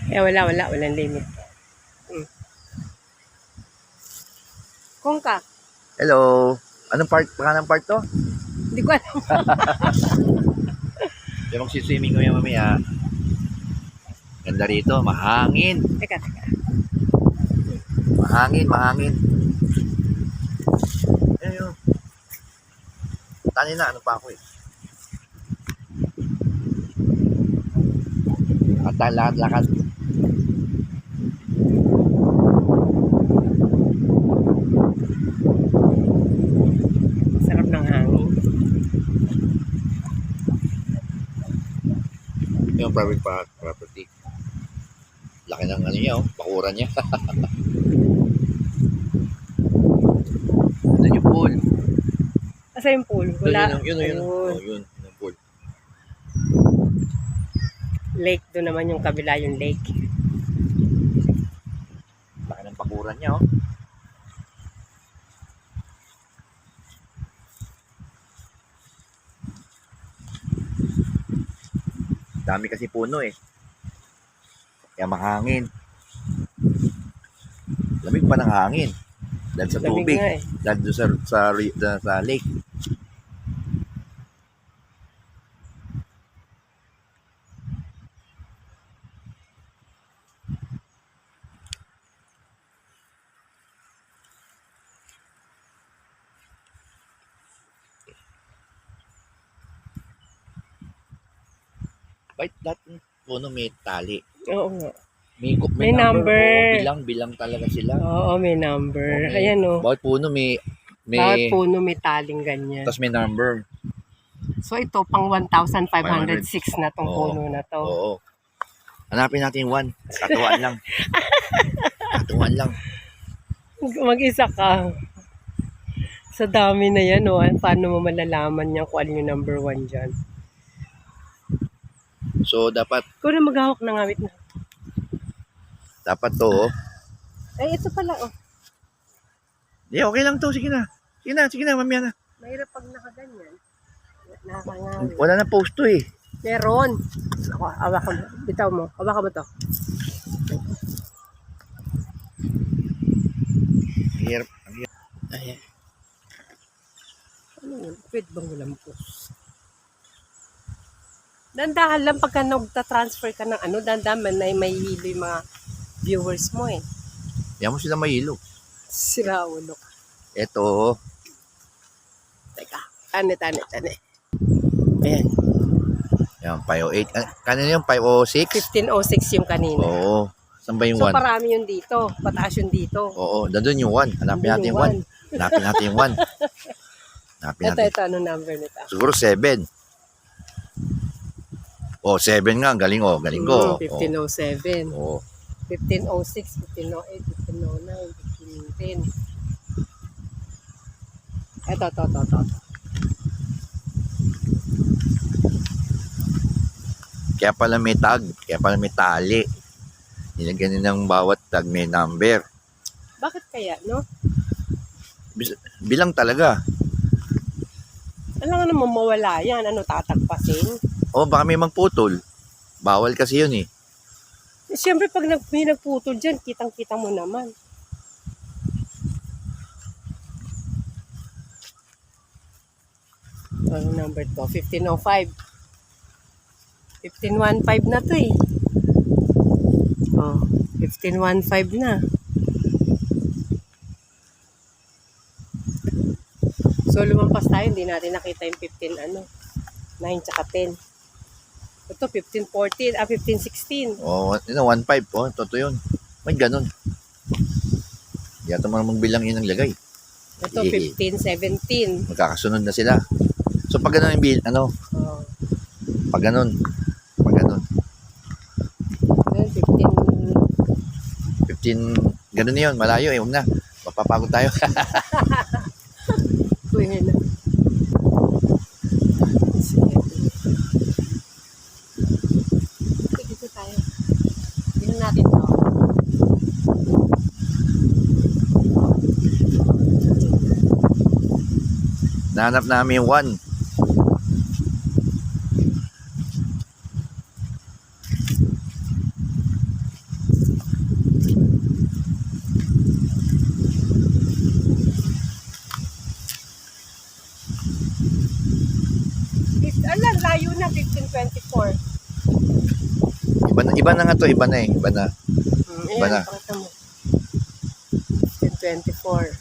Kaya walang limit. Hmm. Kung ka, Hello. Anong part? Pangalang part to? hindi ko alam. Yung magsiswimming kami mamaya. Ganda rito, mahangin. Teka. Mahangin. Ayun yun. Tani na, ano pa ako eh. At lakad. Sarap ng hangin. Yung private property. Laki ng ano niya, oh, bakuran niya. Ano yung pool? Asa yung pool? Wala. Yun. Ayun. Oh, yun, yung pool. Lake, doon naman yung kabila yung lake. Laki ng bakuran niya, oh. Dami kasi puno eh. Kaya mahangin. Lamig pa ng hangin. Dahil sa Lamig tubig. nga eh. Dahil doon sa lake. Bakit lahat ng puno may tali? Oo nga. May May number. Oo, bilang talaga sila. Oo, may number. Oo, Ayan o. Bawat puno Bawat puno may taling ganyan. Tapos may number. So ito pang 1,506 na tong Oo. puno na to. Oo. Hanapin natin yung 1. Katuwaan lang. Katuwaan lang. Mag-isa ka. Sa dami na yan o. Paano mo malalaman niya kung ano yung number 1 dyan? So dapat Ikaw na maghahawak ng awit na. to, oh. Ay, ito pala oh. Yeah, okay lang to. Sige na, mamaya na. Mahirap pag nakaganyan. Nakakangawit. Wala na post to eh. Meron. Ako, hawakan mo. Bitaw mo. Hawakan mo to. Hirap. Ay, Ano yun? Pwede bang walang post? Dandahan lang pagka nagta-transfer ka ng ano, dandahan man ay may hilo yung mga viewers mo eh. yan mo sila mahilo. Sira ulo ka. Ito, oh. Teka, tane. Ayan, Yan, 508. Kanina yung 506? 1506 yung kanina. Oo. Saan ba yung So 1? parami yun dito, pataas yun dito. Oo, nandun yung 1. Hanapin natin yung 1. Hanapin natin yung 1. Hanapin natin. Ito, anong number nito? Siguro 7. Oh, 7 nga. Galing, oh. Galing ko. 1507, Oo. 1506, 1508, 1509, 1510. Ito. Kaya pala may tag. Kaya pala may tali. Nilagyan nila ng bawat tag may number. Bakit kaya, no? Bilang talaga. Alam nga naman mawala yan, ano, tatagpasin? Oh, baka may magputol. Bawal kasi yun eh. Siyempre, pag may nagputol dyan, kitang-kita mo naman. Ano number to? 1505. 1515 na to eh. Oh, 1515 na. So, lumampas tayo, hindi natin nakita yung 9 tsaka 10. Ito, 1514, 1516. Oh, 1.5. Oh, totoo yun. May ganun. Di ata marunong magbilang yun ang lagay. Ito, 1517. Magkakasunod na sila. So, pag ganun yung Oh. pag ganun. Then, 15, ganun na yun. Malayo eh. Huwag na. Mapapagod tayo. Kuya na. Dito tayo. Tingnan natin to. Nahanap namin yung 1. Iba na nga to, iba na eh. Iba na. Iba na. Ayan, pakita mo. 1524.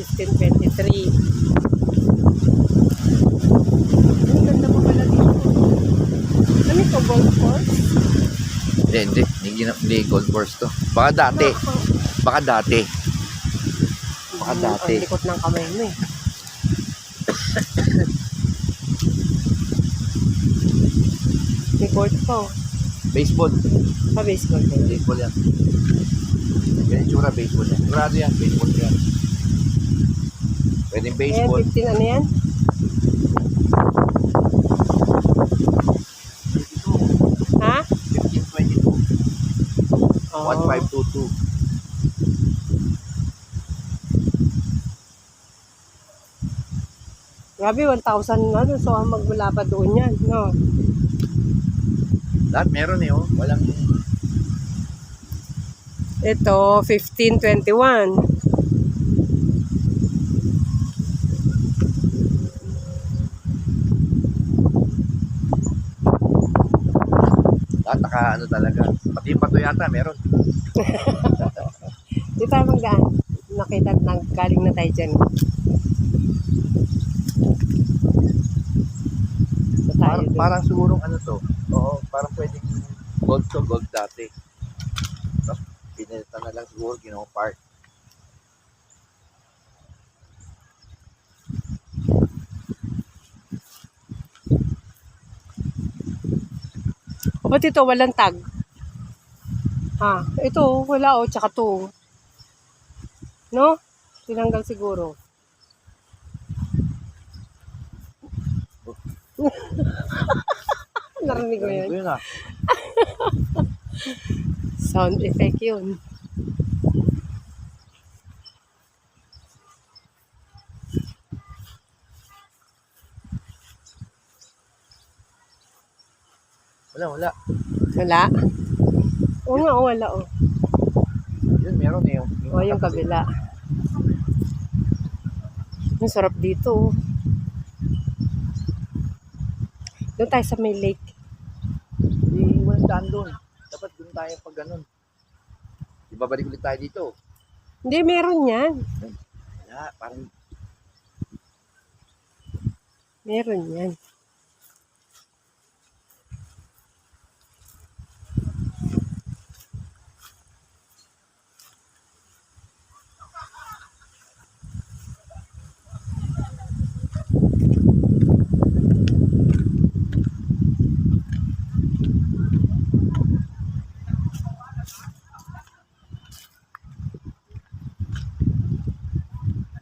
1523. Ang ganda pa pala dito. Ano ito, golf course? Hindi gold course to. Baka dati. Baka dati. Baka dati. Ang likot ng kamay mo eh. May court pa oh. Baseball. Baseball din. Baseball yan. Yan yung tsura, baseball yan. Sigurado yan, baseball yan. Pwedeng Ayan, baseball. 15 ano yan? 22. Ha? 1522. Oh. 1522. Grabe, 1,000 na doon. So, magmula pa doon yan. No? Lahat meron eh, oh. Walang... Ito, 1521. Lahat ano talaga. Pati yung pato yata, meron. Di tayo magdaan. Nakita, galing na tayo dyan. Parang sigurong ano to. Oo, parang pwedeng gold to gold dati. Tapos pinilitan na lang siguro, ginawa park. O ba't ito walang tag? Ha? Ito, wala o. Tsaka to. No? Tinanggal siguro. Narinig mo yun? Yun ah. Sound effect yun. Wala. Wala? Oo nga, wala o. Yun, meron eh. O, yung kabila. Ang sarap dito o. Doon tayo sa may lake. Walang daan doon. Dapat doon tayo pag ganun. Ibabalik ulit tayo dito. Hindi, meron yan. Wala, parang... Meron yan.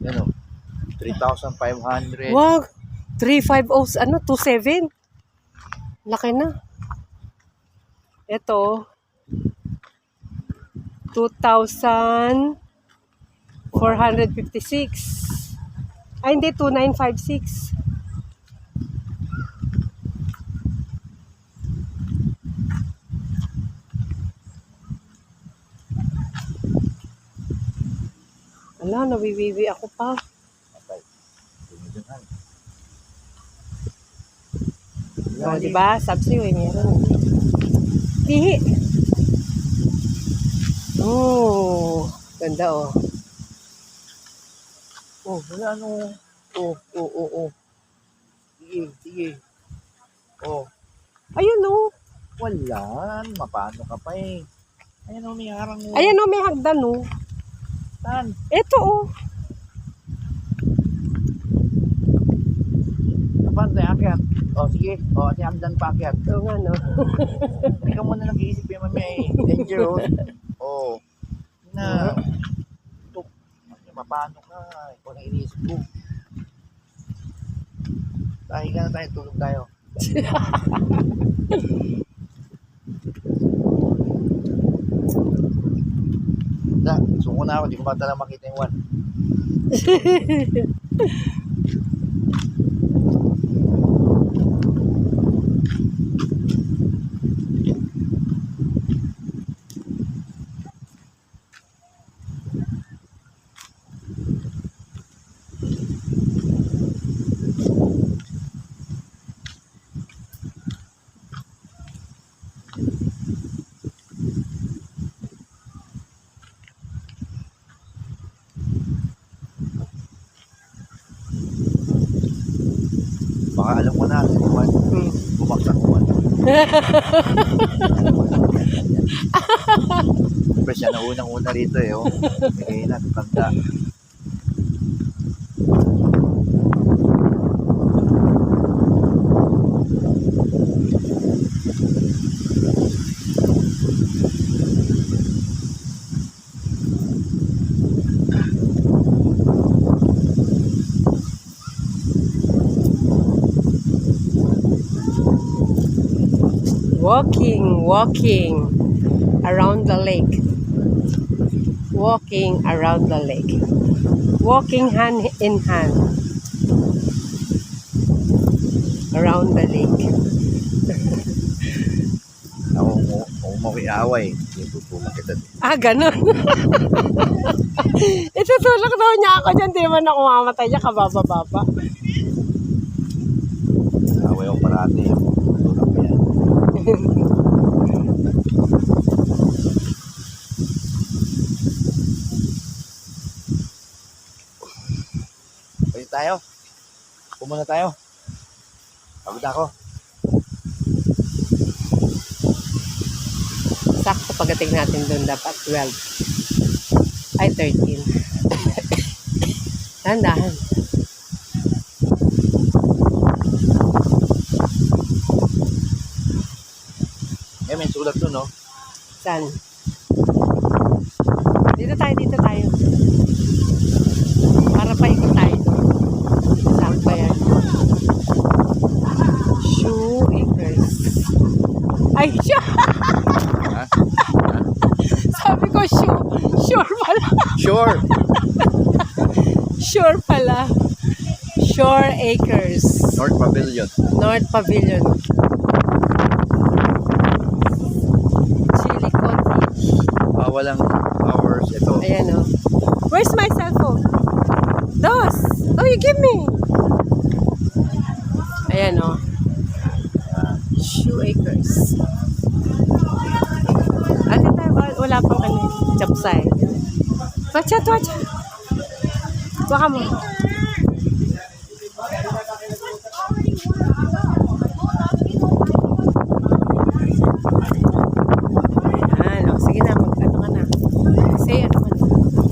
Yan o. 3,500. Wow! 350, ano, 27. Laki na. Ito, 2,456. Ay, hindi, 2,956. Ala, nawiwiwi ako pa. Okay. Tumidunhan. O, diba? Subsiyo eh, meron. Lihi. Oh, ganda oh. Oh, wala ano. Oh. Sige. Oh, Ayun oh. wala. Mapano ka pa eh. Ayan o, may harang mo. Ayan oh, may hagdan oh. Saan? Ito oh. Kapag tayo akyat. Oh, sige. Oh, ati hagdan pa akyat. Oo nga no. Hindi ka muna nag-iisip yung mamaya eh. Dangerous. Oh. Na. Tuk. Mapano ka. Ikaw na iniisip ko. Tayo ka na tayo. Tulog tayo. Na, suko na ako. Di ko ba talagang makita yung one. Siyempre siya na unang-una rito eh. Oh. Bigay na, tanda. Walking around the lake. Walking around the lake. Walking hand in hand around the lake. Ako makiaway. Hindi po pumakita. Ganun. Itutulak daw niya ako dyan. Di man ako mamatay niya. Kababa-baba. Away ako parati. Tulak ko yan. Pwede tayo. Pumuna tayo. Pagod ako. Sakto pagdating natin doon dapat 12. Ay, 13. Dahan-dahan. Eh, may sulat doon, no? Saan? Dito tayo. Para paikot tayo doon. Saan ba yan? Shoe acres. Ay, shoe! Ha? Sabi ko, shoe. Sure pala. Sure. Sure pala. Shore Acres. North Pavilion. North Pavilion. Chili Cottage. Walang hours ito. Ayan o. Where's my cellphone? Dos. Oh, you give me. Ayan o. Shoe Acres. Ano tayo? Wala pang ano. Chapsay. Watch out. Baka mo. Ayan o. Sige na. Ano ka na. Say ano ka na.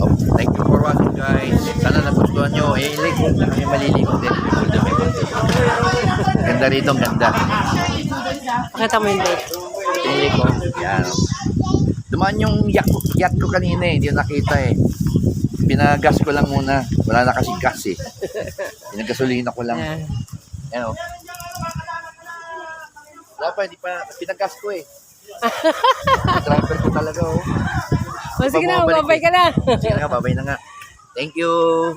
Oh, thank you for watching, guys. Sana nagustuhan nyo. Ligo. Kami maliligo din. Ganda rito, ang ganda. Pakita mo yung date. Ligo. Yan. Dumaan yung yacht ko kanina eh. Hindi ko nakita eh. Pinagas ko lang muna. Wala na kasi gas eh. Pinagasolina ko lang. Ayan. Yan o. Wala pa, hindi pa. Pinagas ko eh. Driver ko talaga oh. O sige na, babay ka na. Sige na nga, babay na nga. Thank you.